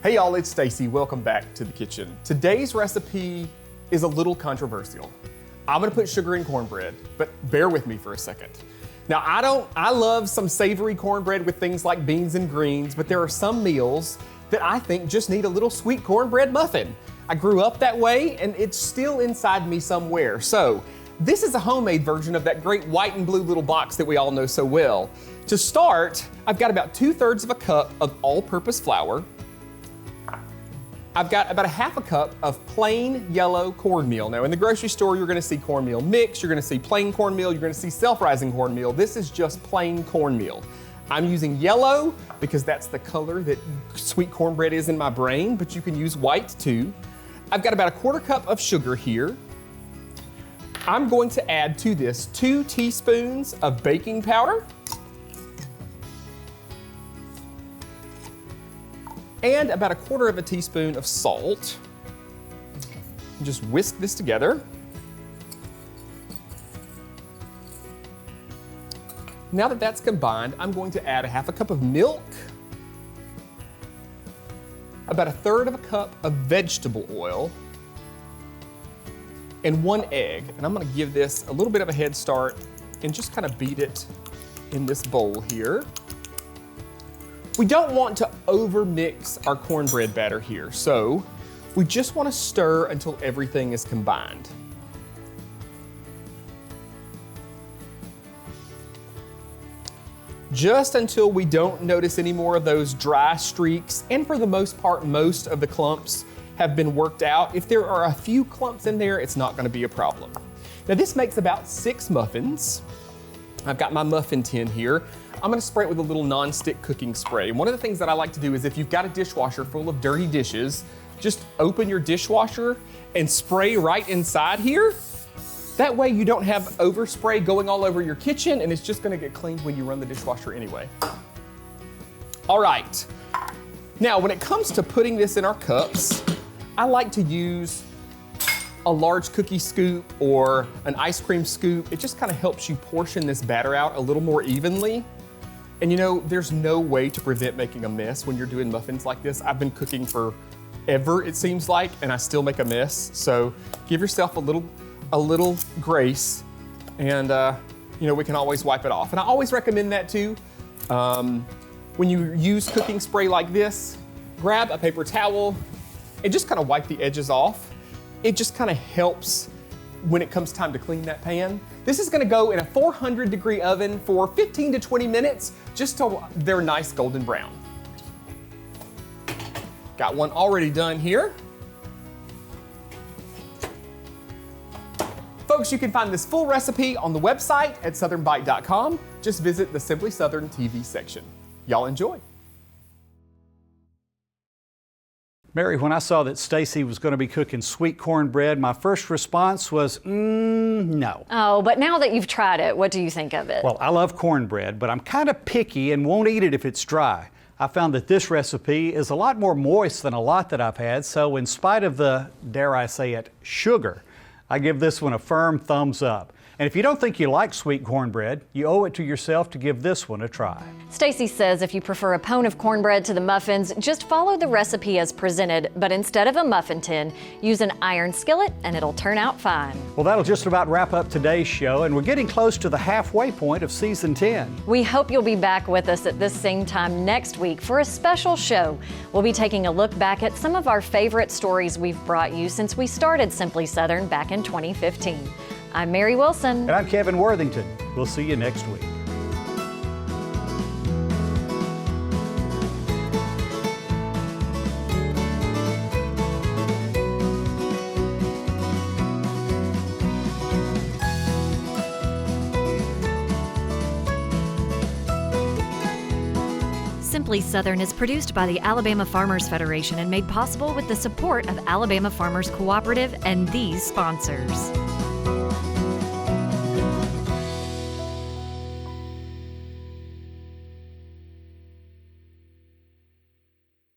Hey y'all, it's Stacey. Welcome back to the kitchen. Today's recipe is a little controversial. I'm gonna put sugar in cornbread, but bear with me for a second. Now I love some savory cornbread with things like beans and greens, but there are some meals that I think just need a little sweet cornbread muffin. I grew up that way and it's still inside me somewhere. So this is a homemade version of that great white and blue little box that we all know so well. To start, I've got about 2/3 of a cup of all-purpose flour. I've got about a half a cup of plain yellow cornmeal. Now in the grocery store, you're gonna see cornmeal mix, you're gonna see plain cornmeal, you're gonna see self-rising cornmeal. This is just plain cornmeal. I'm using yellow because that's the color that sweet cornbread is in my brain, but you can use white too. I've got about a 1/4 cup of sugar here. I'm going to add to this 2 teaspoons of baking powder and about a 1/4 teaspoon of salt. Just whisk this together. Now that that's combined, I'm going to add a half a cup of milk, about 1/3 cup of vegetable oil, and 1 egg. And I'm gonna give this a little bit of a head start and just kind of beat it in this bowl here. We don't want to over mix our cornbread batter here, so we just want to stir until everything is combined. Just until we don't notice any more of those dry streaks, and for the most part, most of the clumps have been worked out. If there are a few clumps in there, it's not going to be a problem. Now this makes about 6 muffins. I've got my muffin tin here. I'm gonna spray it with a little non-stick cooking spray. And one of the things that I like to do is if you've got a dishwasher full of dirty dishes, just open your dishwasher and spray right inside here. That way you don't have overspray going all over your kitchen and it's just gonna get cleaned when you run the dishwasher anyway. All right, now when it comes to putting this in our cups, I like to use a large cookie scoop or an ice cream scoop. It just kind of helps you portion this batter out a little more evenly. And you know, there's no way to prevent making a mess when you're doing muffins like this. I've been cooking forever, it seems like, and I still make a mess. So give yourself a little grace, and you know, we can always wipe it off. And I always recommend that too. When you use cooking spray like this, grab a paper towel and just kind of wipe the edges off. It just kind of helps when it comes time to clean that pan. This is gonna go in a 400-degree oven for 15 to 20 minutes, just till they're nice golden brown. Got one already done here. Folks, you can find this full recipe on the website at southernbite.com. Just visit the Simply Southern TV section. Y'all enjoy. Mary, when I saw that Stacey was going to be cooking sweet cornbread, my first response was, no. Oh, but now that you've tried it, what do you think of it? Well, I love cornbread, but I'm kind of picky and won't eat it if it's dry. I found that this recipe is a lot more moist than a lot that I've had, so in spite of the, dare I say it, sugar, I give this one a firm thumbs up. And if you don't think you like sweet cornbread, you owe it to yourself to give this one a try. Stacey says if you prefer a pone of cornbread to the muffins, just follow the recipe as presented, but instead of a muffin tin, use an iron skillet and it'll turn out fine. Well, that'll just about wrap up today's show, and we're getting close to the halfway point of season 10. We hope you'll be back with us at this same time next week for a special show. We'll be taking a look back at some of our favorite stories we've brought you since we started Simply Southern back in 2015. I'm Mary Wilson. And I'm Kevin Worthington. We'll see you next week. Simply Southern is produced by the Alabama Farmers Federation and made possible with the support of Alabama Farmers Cooperative and these sponsors.